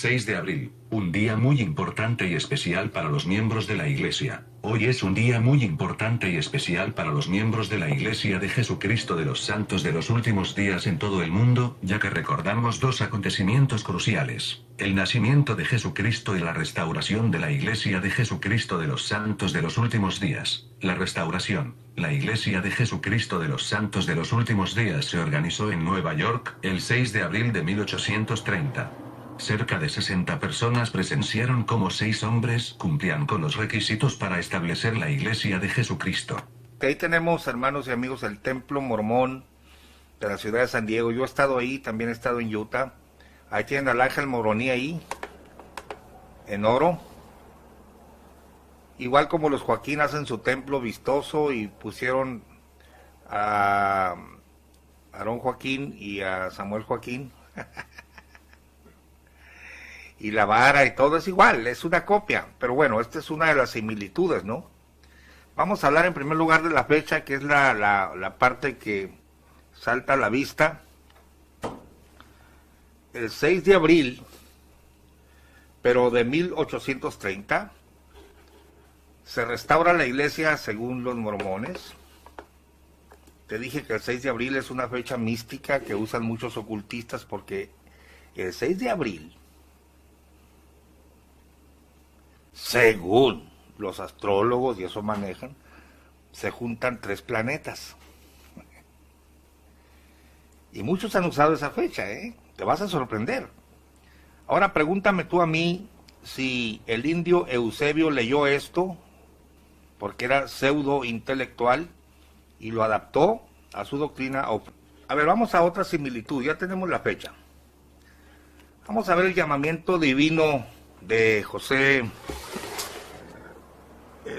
6 de abril, un día muy importante y especial para los miembros de la Iglesia. Hoy es un día muy importante y especial para los miembros de la Iglesia de Jesucristo de los Santos de los Últimos Días en todo el mundo, ya que recordamos dos acontecimientos cruciales: el nacimiento de Jesucristo y la restauración de la Iglesia de Jesucristo de los Santos de los Últimos Días. La restauración. La Iglesia de Jesucristo de los Santos de los Últimos Días se organizó en Nueva York, el 6 de abril de 1830. Cerca de 60 personas presenciaron cómo 6 hombres cumplían con los requisitos para establecer la Iglesia de Jesucristo. Ahí tenemos, hermanos y amigos, el Templo Mormón de la ciudad de San Diego. Yo he estado ahí, también he estado en Utah. Ahí tienen al Ángel Moroní ahí, en oro. Igual como los Joaquín hacen su templo vistoso y pusieron a Aarón Joaquín y a Samuel Joaquín. Y la vara y todo es igual, es una copia. Pero bueno, esta es una de las similitudes, ¿no? Vamos a hablar en primer lugar de la fecha, que es la parte que salta a la vista. El 6 de abril, pero de 1830, se restaura la iglesia según los mormones. Te dije que el 6 de abril es una fecha mística que usan muchos ocultistas porque el 6 de abril, según los astrólogos, y eso manejan, se juntan 3 planetas. Y muchos han usado esa fecha, ¿eh? Te vas a sorprender. Ahora pregúntame tú a mí si el indio Eusebio leyó esto, porque era pseudo intelectual, y lo adaptó a su doctrina. A ver, vamos a otra similitud, ya tenemos la fecha. Vamos a ver el llamamiento divino de José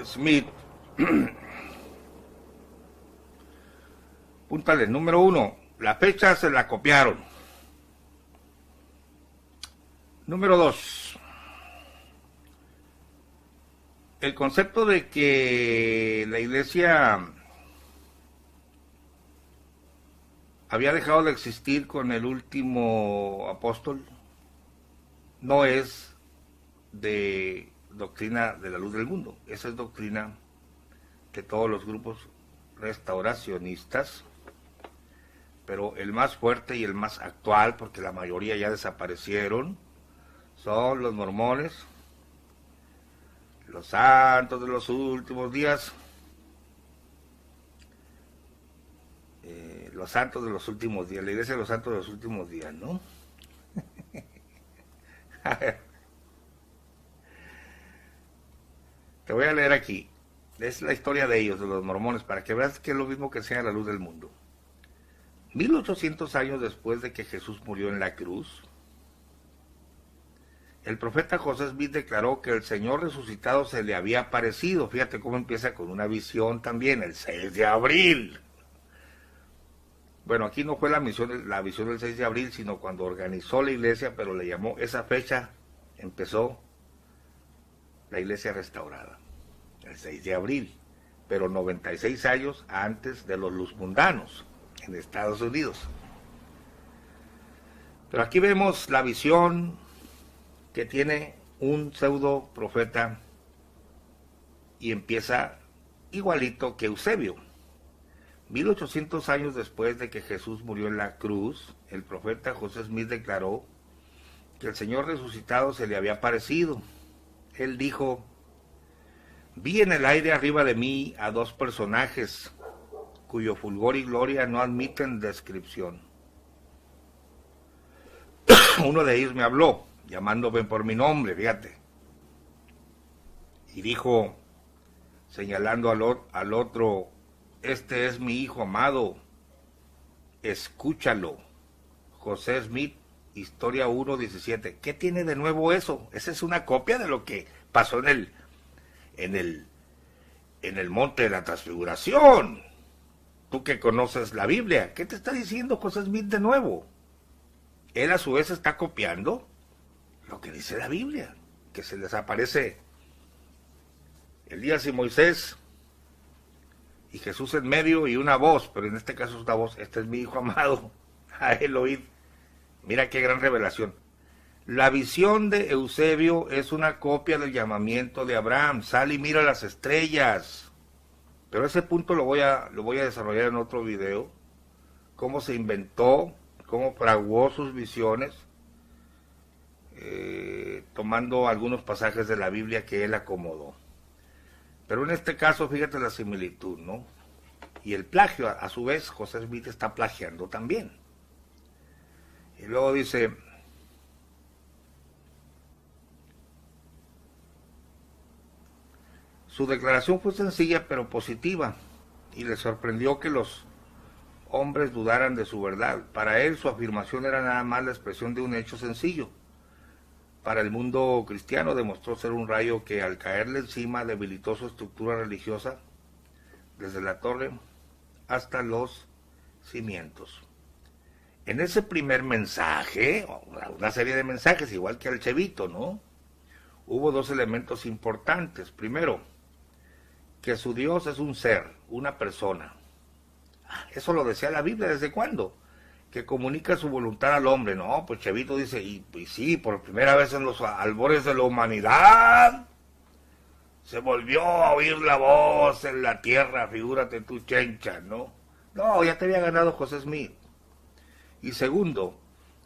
Smith. Púntale, número 1, la fecha se la copiaron. Número 2, el concepto de que la iglesia había dejado de existir con el último apóstol no es de doctrina de la luz del mundo. Esa es doctrina de todos los grupos restauracionistas, pero el más fuerte y el más actual, porque la mayoría ya desaparecieron, son los mormones, los santos de los últimos días, los santos de los últimos días, la iglesia de los santos de los últimos días, ¿no? A ver, te voy a leer aquí, es la historia de ellos, de los mormones, para que veas que es lo mismo que sea la luz del mundo. 1800 años después de que Jesús murió en la cruz, el profeta José Smith declaró que el Señor resucitado se le había aparecido. Fíjate cómo empieza con una visión también, el 6 de abril. Bueno, aquí no fue la visión del 6 de abril, sino cuando organizó la iglesia, pero le llamó esa fecha, empezó la iglesia restaurada, el 6 de abril, pero 96 años antes de los luzmundanos en Estados Unidos. Pero aquí vemos la visión que tiene un pseudo profeta y empieza igualito que Eusebio. 1800 años después de que Jesús murió en la cruz, el profeta José Smith declaró que el Señor resucitado se le había aparecido. Él dijo: vi en el aire arriba de mí a 2 personajes cuyo fulgor y gloria no admiten descripción. Uno de ellos me habló, llamándome por mi nombre, fíjate, y dijo, señalando al otro: este es mi hijo amado, escúchalo. José Smith, Historia 1:17. ¿Qué tiene de nuevo eso? Esa es una copia de lo que pasó en el monte de la transfiguración. Tú que conoces la Biblia, ¿qué te está diciendo José Smith de nuevo? Él a su vez está copiando lo que dice la Biblia, que se les aparece Elías y Moisés y Jesús en medio y una voz, pero en este caso es una voz: este es mi hijo amado, a él oíd. Mira qué gran revelación. La visión de Eusebio es una copia del llamamiento de Abraham. Sal y mira las estrellas. Pero ese punto lo voy a desarrollar en otro video. Cómo se inventó, cómo fraguó sus visiones, tomando algunos pasajes de la Biblia que él acomodó. Pero en este caso, fíjate la similitud, ¿no? Y el plagio, a su vez, José Smith está plagiando también. Y luego dice: su declaración fue sencilla pero positiva, y le sorprendió que los hombres dudaran de su verdad. Para él su afirmación era nada más la expresión de un hecho sencillo. Para el mundo cristiano demostró ser un rayo que al caerle encima debilitó su estructura religiosa desde la torre hasta los cimientos. En ese primer mensaje, una serie de mensajes igual que al Chevito, ¿no? Hubo dos elementos importantes. Primero, que su Dios es un ser, una persona. Eso lo decía la Biblia, ¿desde cuándo? Que comunica su voluntad al hombre. No, pues Chevito dice, y sí, por primera vez en los albores de la humanidad se volvió a oír la voz en la tierra, figúrate tú, chencha, ¿no? No, ya te había ganado José Smith. Y segundo,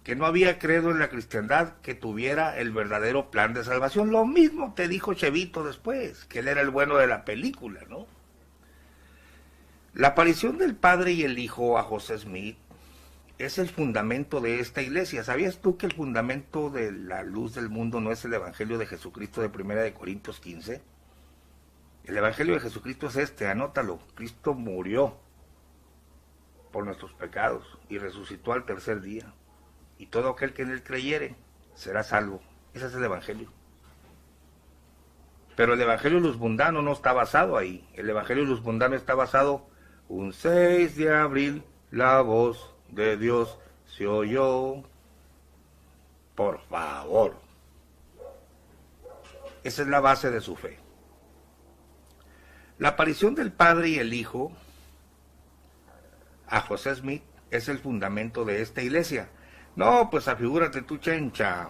que no había credo en la cristiandad que tuviera el verdadero plan de salvación. Lo mismo te dijo Chevito después, que él era el bueno de la película, ¿no? La aparición del Padre y el Hijo a José Smith es el fundamento de esta iglesia. ¿Sabías tú que el fundamento de la luz del mundo no es el Evangelio de Jesucristo de 1 Corintios 15? El Evangelio de Jesucristo es este, anótalo. Cristo murió por nuestros pecados y resucitó al tercer día. Y todo aquel que en él creyere será salvo. Ese es el Evangelio. Pero el Evangelio luzmundano no está basado ahí. El Evangelio luzmundano está basado: un 6 de abril la voz de Dios se oyó. Por favor. Esa es la base de su fe. La aparición del Padre y el Hijo a José Smith es el fundamento de esta iglesia. No, pues afigúrate tú, chencha.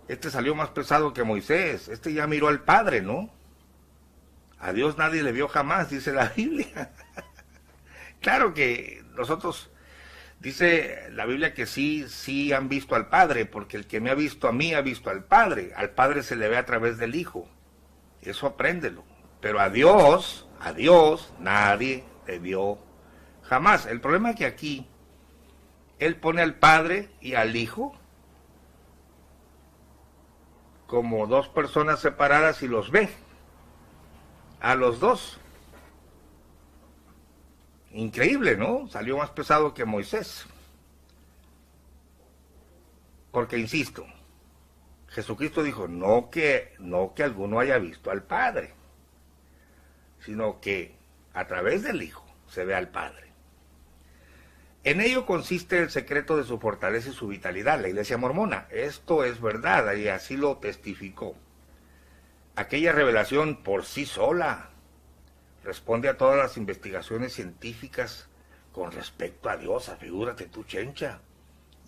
Este salió más pesado que Moisés. Este ya miró al Padre, ¿no? A Dios nadie le vio jamás, dice la Biblia. Claro que nosotros, dice la Biblia que sí han visto al Padre, porque el que me ha visto a mí ha visto al Padre. Al Padre se le ve a través del Hijo. Eso apréndelo. Pero a Dios nadie le vio jamás. El problema es que aquí él pone al Padre y al Hijo como dos personas separadas y los ve a los dos. Increíble, ¿no? Salió más pesado que Moisés. Porque, insisto, Jesucristo dijo, no que alguno haya visto al Padre, sino que a través del Hijo se ve al Padre. En ello consiste el secreto de su fortaleza y su vitalidad, la Iglesia mormona. Esto es verdad, y así lo testificó. Aquella revelación por sí sola responde a todas las investigaciones científicas con respecto a Dios, afigúrate tú, chencha,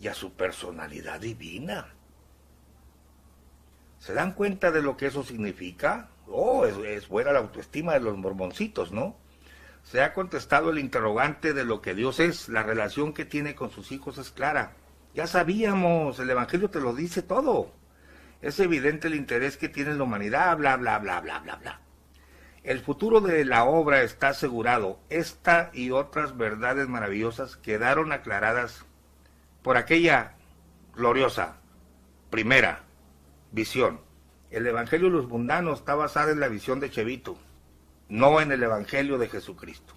y a su personalidad divina. ¿Se dan cuenta de lo que eso significa? Es buena la autoestima de los mormoncitos, ¿no? Se ha contestado el interrogante de lo que Dios es. La relación que tiene con sus hijos es clara. Ya sabíamos, el Evangelio te lo dice todo. Es evidente el interés que tiene la humanidad, bla, bla, bla, bla, bla, bla. El futuro de la obra está asegurado. Esta y otras verdades maravillosas quedaron aclaradas por aquella gloriosa primera visión. El Evangelio luzmundano está basado en la visión de Chevito, no en el Evangelio de Jesucristo.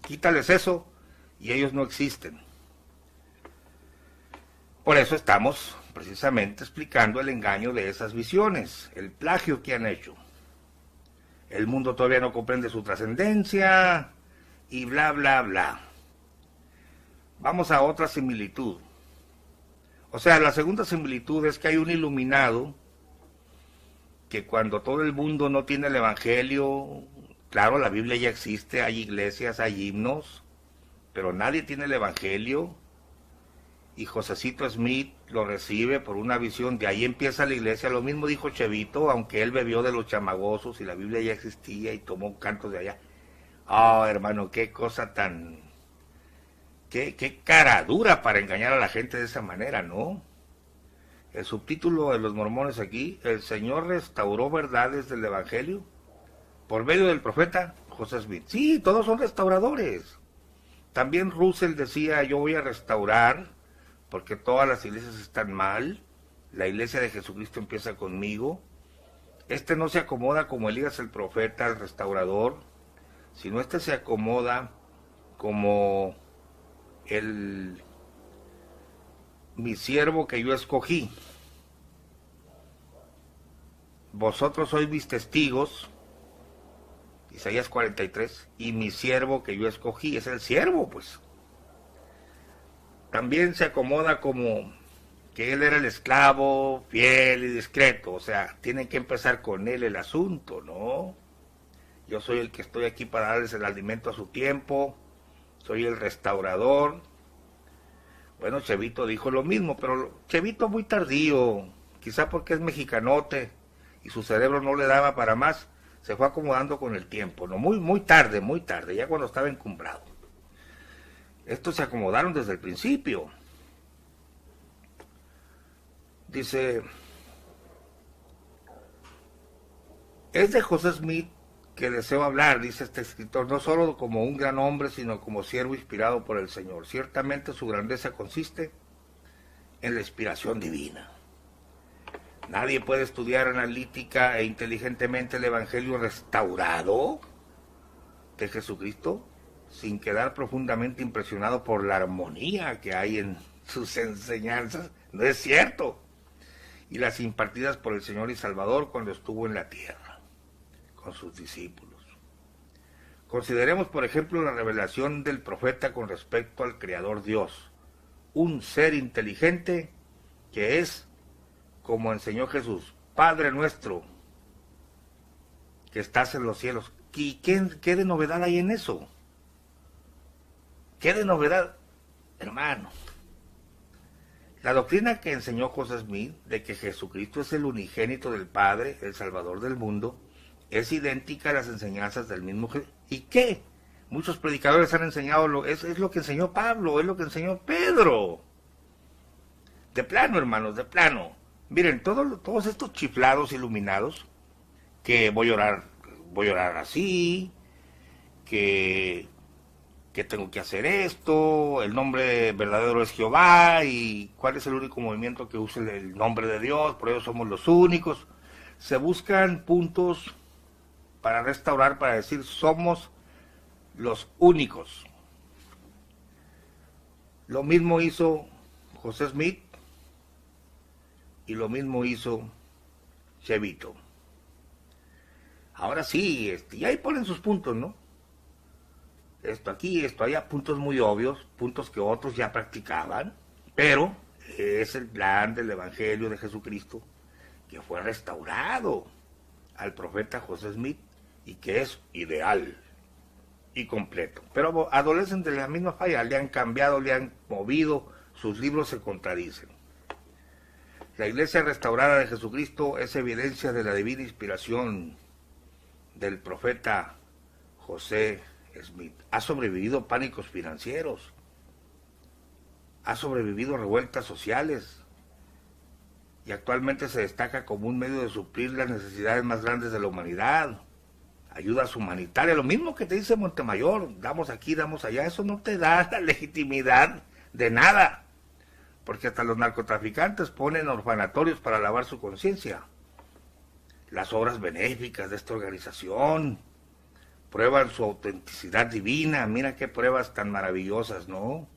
Quítales eso y ellos no existen. Por eso estamos precisamente explicando el engaño de esas visiones, el plagio que han hecho. El mundo todavía no comprende su trascendencia y bla, bla, bla. Vamos a otra similitud. O sea, la segunda similitud es que hay un iluminado que cuando todo el mundo no tiene el Evangelio, claro, la Biblia ya existe, hay iglesias, hay himnos, pero nadie tiene el Evangelio. y Josecito Smith lo recibe por una visión, de ahí empieza la iglesia. Lo mismo dijo Chevito, aunque él bebió de los chamagosos y la Biblia ya existía y tomó cantos de allá. Oh, hermano, qué cosa tan... qué cara dura para engañar a la gente de esa manera, ¿no? El subtítulo de los mormones aquí: el Señor restauró verdades del Evangelio por medio del profeta José Smith. Sí, todos son restauradores. También Russell decía, yo voy a restaurar porque todas las iglesias están mal. La iglesia de Jesucristo empieza conmigo. Este no se acomoda como Elías el profeta, el restaurador, sino este se acomoda como mi siervo que yo escogí. Vosotros sois mis testigos, Isaías 43, y mi siervo que yo escogí, es el siervo, pues. También se acomoda como que él era el esclavo, fiel y discreto, o sea, tienen que empezar con él el asunto, ¿no? Yo soy el que estoy aquí para darles el alimento a su tiempo, soy el restaurador. Bueno, Chevito dijo lo mismo, pero Chevito muy tardío, quizá porque es mexicanote y su cerebro no le daba para más, se fue acomodando con el tiempo, ¿no? Muy tarde, ya cuando estaba encumbrado. Estos se acomodaron desde el principio. Dice, es de José Smith que deseo hablar, dice este escritor, no solo como un gran hombre, sino como siervo inspirado por el Señor. Ciertamente su grandeza consiste en la inspiración divina. Nadie puede estudiar analítica e inteligentemente el Evangelio restaurado de Jesucristo sin quedar profundamente impresionado por la armonía que hay en sus enseñanzas. No es cierto. Y las impartidas por el Señor y Salvador cuando estuvo en la tierra con sus discípulos. Consideremos, por ejemplo, la revelación del profeta con respecto al Creador Dios, un ser inteligente que es, como enseñó Jesús, Padre nuestro que estás en los cielos. ¿Y qué de novedad hay en eso? ¿Qué de novedad, hermano? La doctrina que enseñó José Smith de que Jesucristo es el unigénito del Padre, el Salvador del mundo, es idéntica a las enseñanzas del mismo Jesús. ¿Y qué? Muchos predicadores han enseñado, es lo que enseñó Pablo, es lo que enseñó Pedro. De plano, hermanos, de plano. Miren, todos estos chiflados iluminados, que voy a orar así, que tengo que hacer esto, el nombre verdadero es Jehová, y cuál es el único movimiento que usa el nombre de Dios, por ello somos los únicos. Se buscan puntos para restaurar, para decir somos los únicos. Lo mismo hizo José Smith y lo mismo hizo Chevito. Ahora sí, y ahí ponen sus puntos, ¿no? Esto aquí, esto allá, puntos muy obvios, puntos que otros ya practicaban, pero es el plan del Evangelio de Jesucristo que fue restaurado al profeta José Smith y que es ideal y completo. Pero adolecen de la misma falla, le han cambiado, le han movido, sus libros se contradicen. La iglesia restaurada de Jesucristo es evidencia de la divina inspiración del profeta José Smith. Ha sobrevivido pánicos financieros, ha sobrevivido revueltas sociales y actualmente se destaca como un medio de suplir las necesidades más grandes de la humanidad. Ayudas humanitarias, lo mismo que te dice Montemayor, damos aquí, damos allá, eso no te da la legitimidad de nada, porque hasta los narcotraficantes ponen orfanatorios para lavar su conciencia. Las obras benéficas de esta organización prueban su autenticidad divina. Mira qué pruebas tan maravillosas, ¿no?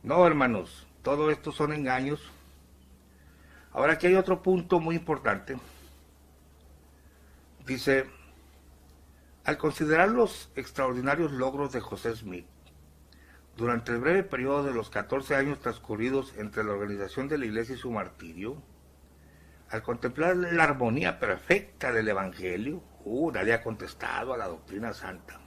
No, hermanos, todo esto son engaños. Ahora aquí hay otro punto muy importante. Dice, al considerar los extraordinarios logros de José Smith, durante el breve periodo de los 14 años transcurridos entre la organización de la iglesia y su martirio, al contemplar la armonía perfecta del Evangelio, nadie ha contestado a la doctrina santa,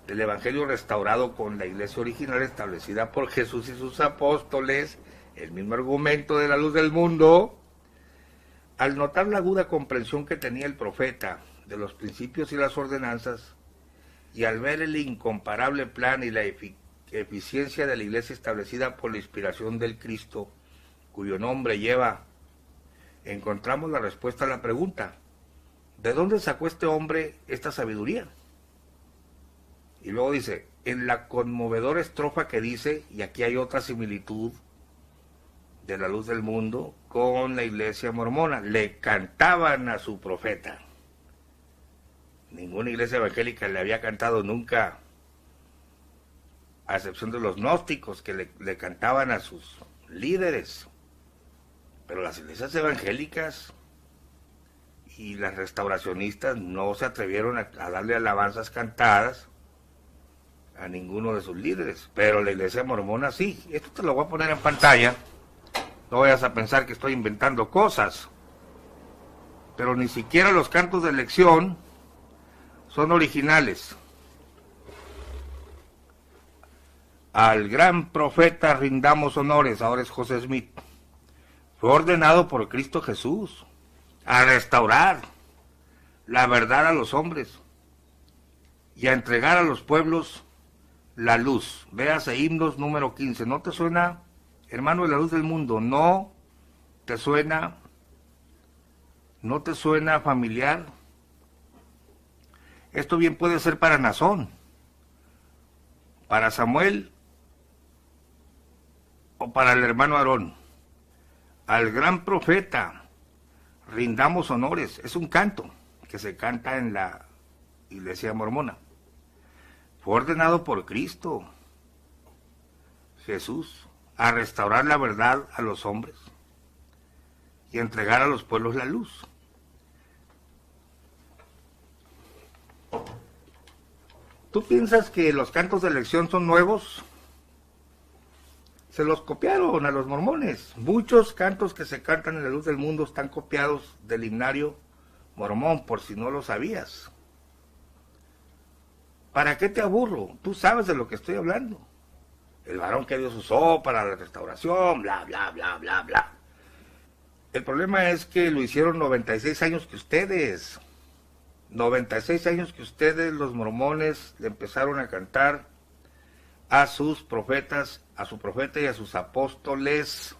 del Evangelio restaurado con la iglesia original establecida por Jesús y sus apóstoles, el mismo argumento de la luz del mundo, al notar la aguda comprensión que tenía el profeta de los principios y las ordenanzas, y al ver el incomparable plan y la eficiencia de la iglesia establecida por la inspiración del Cristo, cuyo nombre lleva, encontramos la respuesta a la pregunta: ¿de dónde sacó este hombre esta sabiduría? Y luego dice, en la conmovedora estrofa que dice, y aquí hay otra similitud de la luz del mundo con la iglesia mormona, le cantaban a su profeta. Ninguna iglesia evangélica le había cantado nunca, a excepción de los gnósticos que le cantaban a sus líderes. Pero las iglesias evangélicas y las restauracionistas no se atrevieron a darle alabanzas cantadas a ninguno de sus líderes, pero la iglesia mormona sí. Esto te lo voy a poner en pantalla, no vayas a pensar que estoy inventando cosas, pero ni siquiera los cantos de elección son originales. Al gran profeta rindamos honores, ahora es José Smith. Fue ordenado por Cristo Jesús a restaurar la verdad a los hombres y a entregar a los pueblos la luz. Véase Himnos número 15. ¿No te suena, hermano de la luz del mundo? ¿No te suena familiar? Esto bien puede ser para Nazón, para Samuel o para el hermano Aarón. Al gran profeta rindamos honores. Es un canto que se canta en la iglesia mormona. Fue ordenado por Cristo Jesús a restaurar la verdad a los hombres y a entregar a los pueblos la luz. ¿Tú piensas que los cantos de elección son nuevos? Se los copiaron a los mormones. Muchos cantos que se cantan en la luz del mundo están copiados del himnario mormón, por si no lo sabías. ¿Para qué te aburro? Tú sabes de lo que estoy hablando. El varón que Dios usó para la restauración, bla, bla, bla, bla, bla. El problema es que lo hicieron 96 años que ustedes. 96 años que ustedes, los mormones, le empezaron a cantar a sus profetas, a su profeta y a sus apóstoles.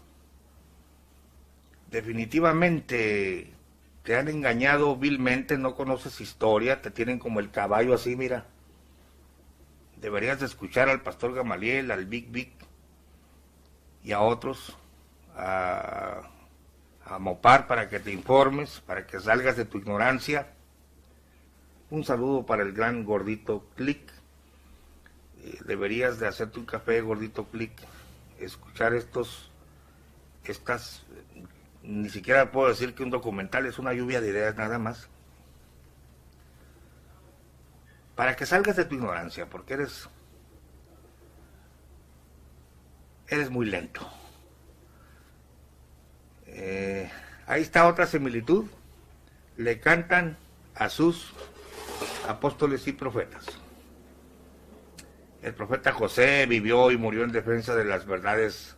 Definitivamente te han engañado vilmente, no conoces historia, te tienen como el caballo así, mira. Deberías de escuchar al pastor Gamaliel, al Big Big y a otros, a Mopar, para que te informes, para que salgas de tu ignorancia. Un saludo para el gran Gordito Click. Deberías de hacerte un café, Gordito Click, escuchar ni siquiera puedo decir que un documental, es una lluvia de ideas nada más, para que salgas de tu ignorancia, porque eres muy lento. Ahí está otra similitud, le cantan a sus apóstoles y profetas. El profeta José vivió y murió en defensa de las verdades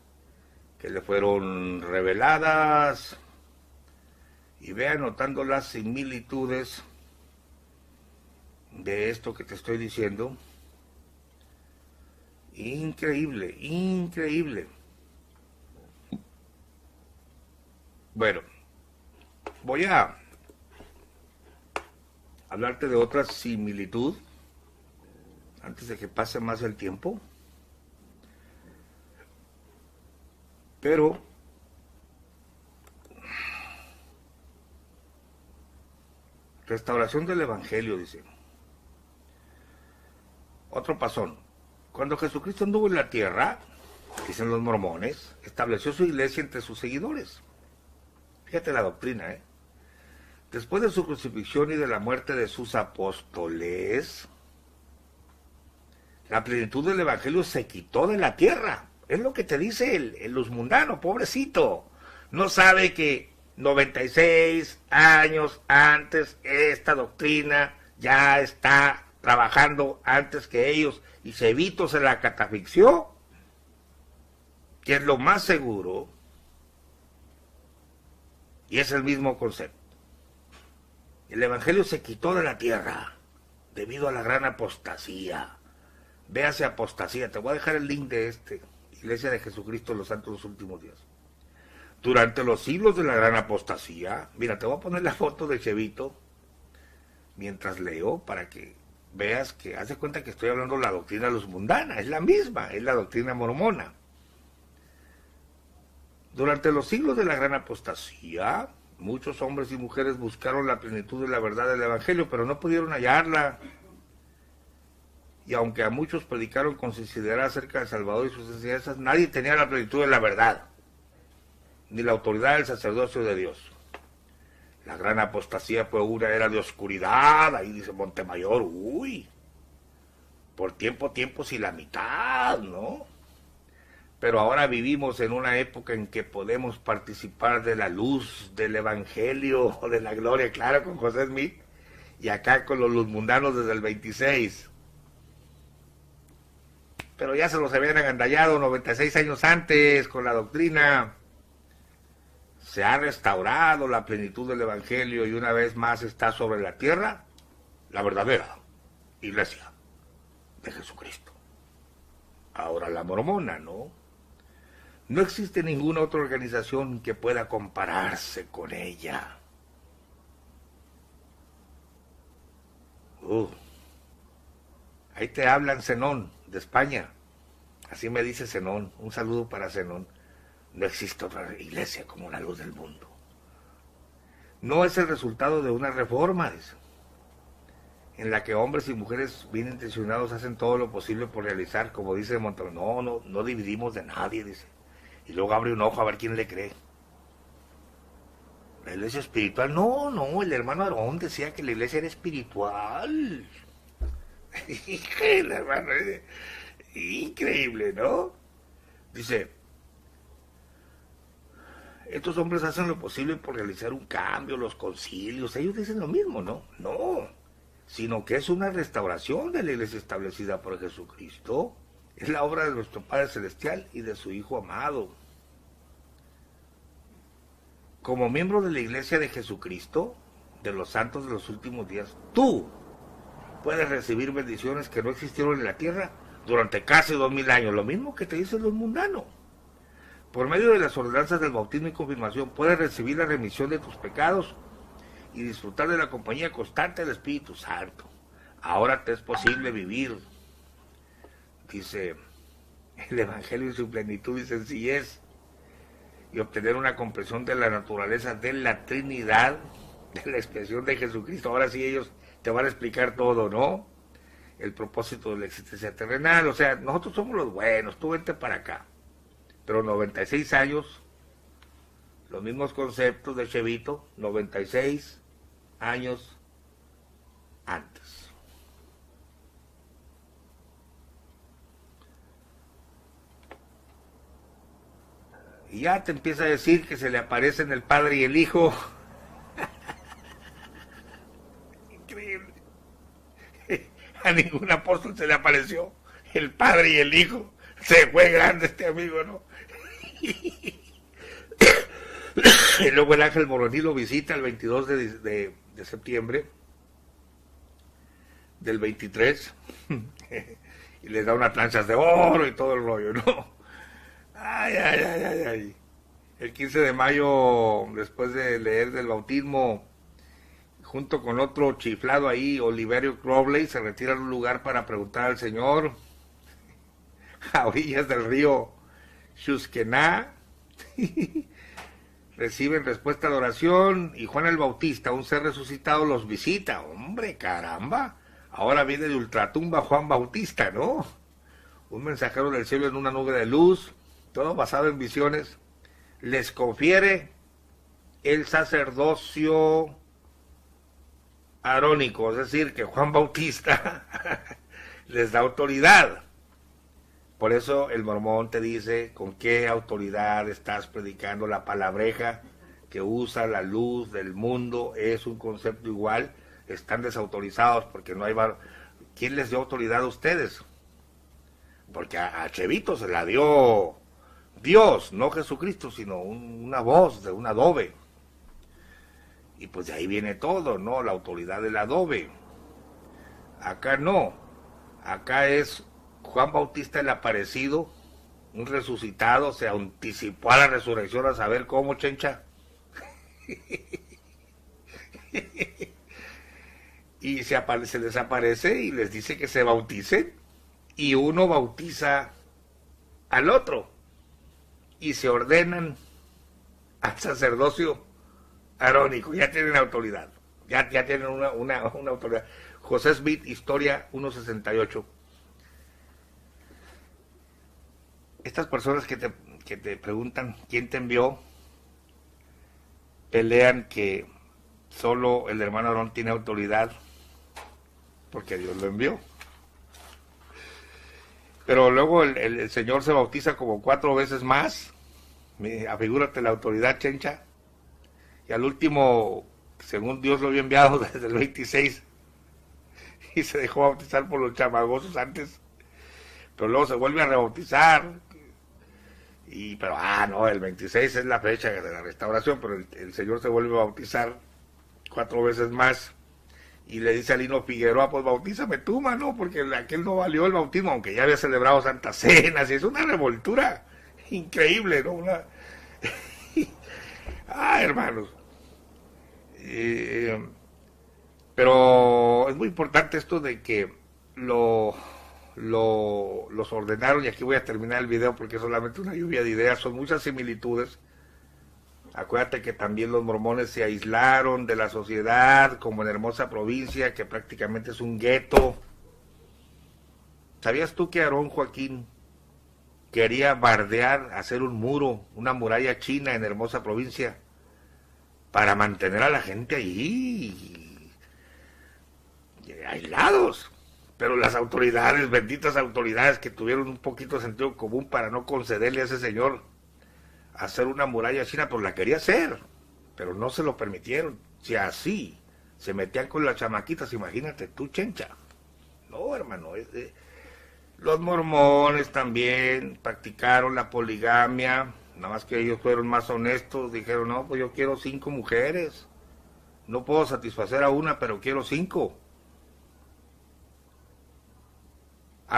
que le fueron reveladas. Y ve anotando las similitudes de esto que te estoy diciendo. Increíble, increíble. Bueno, voy a hablarte de otra similitud antes de que pase más el tiempo, pero restauración del evangelio, dice. Otro pasón. Cuando Jesucristo anduvo en la tierra, dicen los mormones, estableció su iglesia entre sus seguidores. Fíjate la doctrina, Después de su crucifixión y de la muerte de sus apóstoles, la plenitud del evangelio se quitó de la tierra. Es lo que te dice el luz mundano, pobrecito. No sabe que 96 años antes esta doctrina ya está trabajando antes que ellos, y Cevito se la catafixió. que es lo más seguro, y es el mismo concepto. El Evangelio se quitó de la tierra debido a la gran apostasía. Véase apostasía. Te voy a dejar el link de Iglesia de Jesucristo de los Santos de los Últimos Días. Durante los siglos de la gran apostasía, mira, te voy a poner la foto de Chevito mientras leo para que veas que haz de cuenta que estoy hablando de la doctrina luz mundana, es la misma, es la doctrina mormona. Durante los siglos de la gran apostasía, muchos hombres y mujeres buscaron la plenitud de la verdad del Evangelio, pero no pudieron hallarla. Y aunque a muchos predicaron con sinceridad acerca del Salvador y sus enseñanzas, nadie tenía la plenitud de la verdad, ni la autoridad del sacerdocio de Dios. La gran apostasía fue una era de oscuridad, ahí dice Montemayor, por tiempo si la mitad, ¿no? Pero ahora vivimos en una época en que podemos participar de la luz del Evangelio, de la gloria, claro, con José Smith, y acá con los luzmundanos desde el 26. Pero ya se los habían agandallado 96 años antes con la doctrina. Se ha restaurado la plenitud del Evangelio y una vez más está sobre la tierra la verdadera Iglesia de Jesucristo. Ahora la mormona, ¿no? No existe ninguna otra organización que pueda compararse con ella. Ahí te hablan Zenón, de España. Así me dice Zenón. Un saludo para Zenón. No existe otra iglesia como la luz del mundo. No es el resultado de una reforma, dice, en la que hombres y mujeres bien intencionados hacen todo lo posible por realizar, como dice Montalbán. No dividimos de nadie, dice. Y luego abre un ojo a ver quién le cree. La iglesia espiritual, no, el hermano Aarón decía que la iglesia era espiritual. El hermano, increíble, ¿no? Dice, estos hombres hacen lo posible por realizar un cambio, los concilios, ellos dicen lo mismo, no, sino que es una restauración de la iglesia establecida por Jesucristo. Es la obra de nuestro Padre Celestial y de su Hijo amado. Como miembro de la Iglesia de Jesucristo, de los santos de los últimos días, tú puedes recibir bendiciones que no existieron en la tierra durante casi 2000 años, lo mismo que te dicen los mundanos. Por medio de las ordenanzas del bautismo y confirmación, puedes recibir la remisión de tus pecados y disfrutar de la compañía constante del Espíritu Santo. Ahora te es posible vivir, dice, el Evangelio en su plenitud y sencillez, y obtener una comprensión de la naturaleza de la Trinidad, de la expresión de Jesucristo. Ahora sí ellos te van a explicar todo, ¿no? El propósito de la existencia terrenal. O sea, nosotros somos los buenos, tú vente para acá. Pero 96 años, los mismos conceptos de Chevito, 96 años antes. Y ya te empieza a decir que se le aparecen el Padre y el Hijo. Increíble. A ningún apóstol se le apareció el Padre y el Hijo. Se fue grande este amigo, ¿no? Y luego el ángel Moroni lo visita el 22 de septiembre del 23 y le da unas planchas de oro y todo el rollo, ¿no? Ay. El 15 de mayo, después de leer del bautismo, junto con otro chiflado ahí, Oliverio Crowley, se retira a un lugar para preguntar al Señor, a orillas del río Susquená. Reciben respuesta a la oración y Juan el Bautista, un ser resucitado, los visita. Hombre, caramba, ahora viene de ultratumba Juan Bautista, ¿no? Un mensajero del cielo en una nube de luz, todo basado en visiones, les confiere el sacerdocio arónico, es decir, que Juan Bautista les da autoridad. Por eso el mormón te dice con qué autoridad estás predicando. La palabreja que usa la luz del mundo es un concepto igual, están desautorizados porque no hay... ¿Quién les dio autoridad a ustedes? Porque a Chevito se la dio Dios, no Jesucristo, sino una voz de un adobe. Y pues de ahí viene todo, ¿no? La autoridad del adobe. Acá no. Acá es Juan Bautista el aparecido, un resucitado, se anticipó a la resurrección a saber cómo, chencha. Y se les aparece y les dice que se bauticen, y uno bautiza al otro, y se ordenan al sacerdocio arónico. Ya tienen autoridad, ya tienen una autoridad. José Smith, Historia 168. Estas personas que te preguntan quién te envió, pelean que solo el hermano Aarón tiene autoridad porque Dios lo envió. Pero luego el Señor se bautiza como 4 veces más. Afigúrate la autoridad, chencha. Y al último, según Dios lo había enviado desde el 26, y se dejó bautizar por los chamagosos antes, pero luego se vuelve a rebautizar. Pero no, el 26 es la fecha de la restauración, pero el Señor se vuelve a bautizar 4 veces más. Y le dice a Lino Figueroa, pues bautízame tú, mano, porque aquel no valió el bautismo, aunque ya había celebrado Santas Cenas, y es una revoltura increíble, ¿no? Hermanos. Pero es muy importante esto de que los ordenaron, y aquí voy a terminar el video porque es solamente una lluvia de ideas, son muchas similitudes. Acuérdate que también los mormones se aislaron de la sociedad, como en Hermosa Provincia, que prácticamente es un gueto. ¿Sabías tú que Aarón Joaquín quería bardear, hacer un muro, una muralla china en Hermosa Provincia, para mantener a la gente allí, aislados? Pero las autoridades, benditas autoridades, que tuvieron un poquito de sentido común para no concederle a ese señor hacer una muralla china, pues la quería hacer, pero no se lo permitieron. Si así se metían con las chamaquitas, imagínate tú, chencha. No, hermano, los mormones también practicaron la poligamia, nada más que ellos fueron más honestos, dijeron, no, pues yo quiero 5 mujeres, no puedo satisfacer a una, pero quiero 5.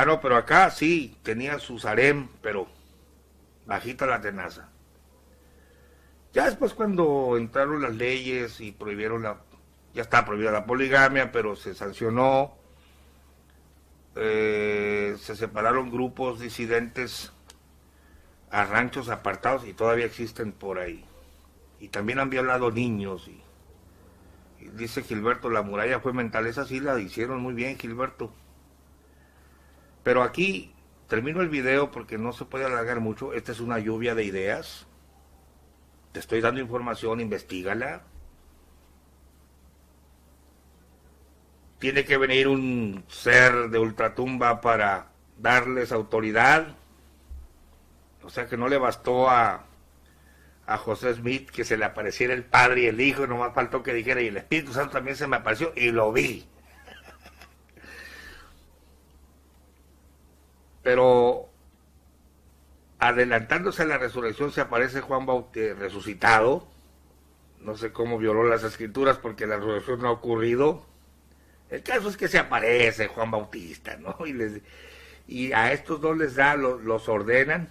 No, pero acá sí, tenía sus harem, pero bajita la tenaza. Ya después, cuando entraron las leyes y prohibieron ya está prohibida la poligamia, pero se sancionó, se separaron grupos disidentes a ranchos apartados, y todavía existen por ahí. Y también han violado niños. Y dice Gilberto, la muralla fue mental. Esa sí la hicieron muy bien, Gilberto. Pero aquí termino el video porque no se puede alargar mucho. Esta es una lluvia de ideas. Te estoy dando información, investígala. Tiene que venir un ser de ultratumba para darles autoridad. O sea que no le bastó a José Smith que se le apareciera el Padre y el Hijo, nomás faltó que dijera, y el Espíritu Santo también se me apareció y lo vi. Pero adelantándose a la resurrección, se aparece Juan Bautista resucitado. No sé cómo violó las escrituras porque la resurrección no ha ocurrido. El caso es que se aparece Juan Bautista, ¿no? Y a estos dos les da, los ordenan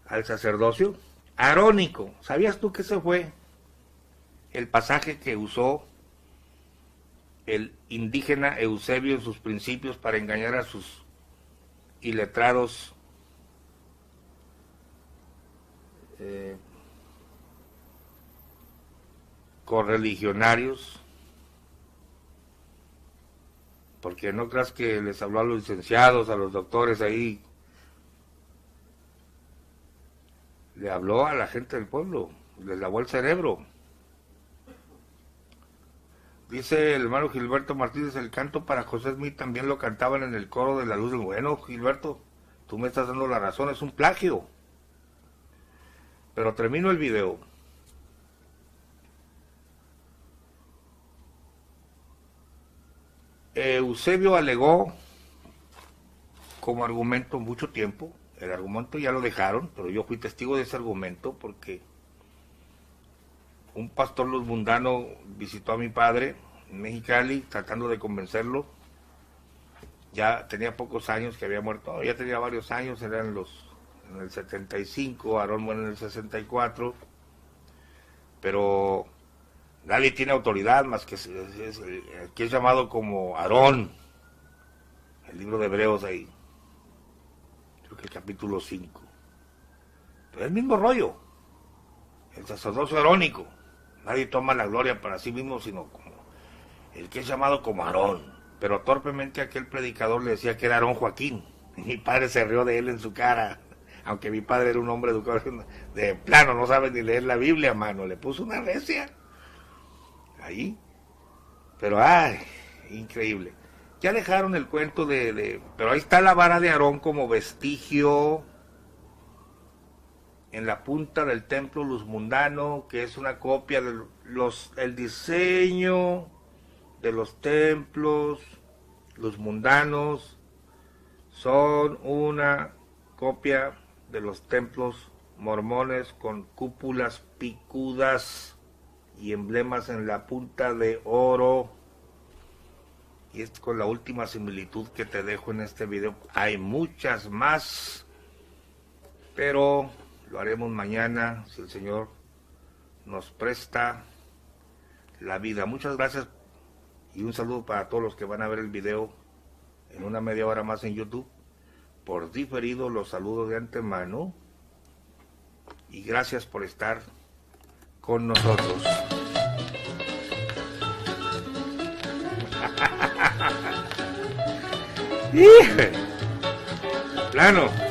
al sacerdocio arónico. ¿Sabías tú que ese fue el pasaje que usó el indígena Eusebio en sus principios para engañar a sus iletrados correligionarios? Porque no creas que les habló a los licenciados, a los doctores ahí. Le habló a la gente del pueblo, les lavó el cerebro. Dice el hermano Gilberto Martínez, el canto para José Smith también lo cantaban en el coro de la luz. Bueno, Gilberto, tú me estás dando la razón, es un plagio. Pero termino el video. Eusebio alegó como argumento mucho tiempo, El argumento ya lo dejaron, pero yo fui testigo de ese argumento porque un pastor luzmundano visitó a mi padre en Mexicali tratando de convencerlo. Ya tenía pocos años que había muerto, ya tenía varios años, eran en el 75, Aarón muere en el 64, pero nadie tiene autoridad más que que es llamado como Aarón, el libro de Hebreos ahí, creo que el capítulo 5. Pero es el mismo rollo, el sacerdocio arónico. Nadie toma la gloria para sí mismo, sino como el que es llamado como Aarón. Pero torpemente aquel predicador le decía que era Aarón Joaquín. Y mi padre se rió de él en su cara. Aunque mi padre era un hombre educado de plano, no sabe ni leer la Biblia, mano. Le puso una recia. Ahí. Pero, ay, increíble. Ya dejaron el cuento pero ahí está la vara de Aarón como vestigio en la punta del templo luzmundano, que es una copia del diseño de los templos luzmundanos, son una copia de los templos mormones con cúpulas picudas y emblemas en la punta de oro. Y es con la última similitud que te dejo en este video. Hay muchas más, pero lo haremos mañana si el Señor nos presta la vida. Muchas gracias y un saludo para todos los que van a ver el video en una media hora más en YouTube. Por diferido los saludos de antemano y gracias por estar con nosotros. Plano.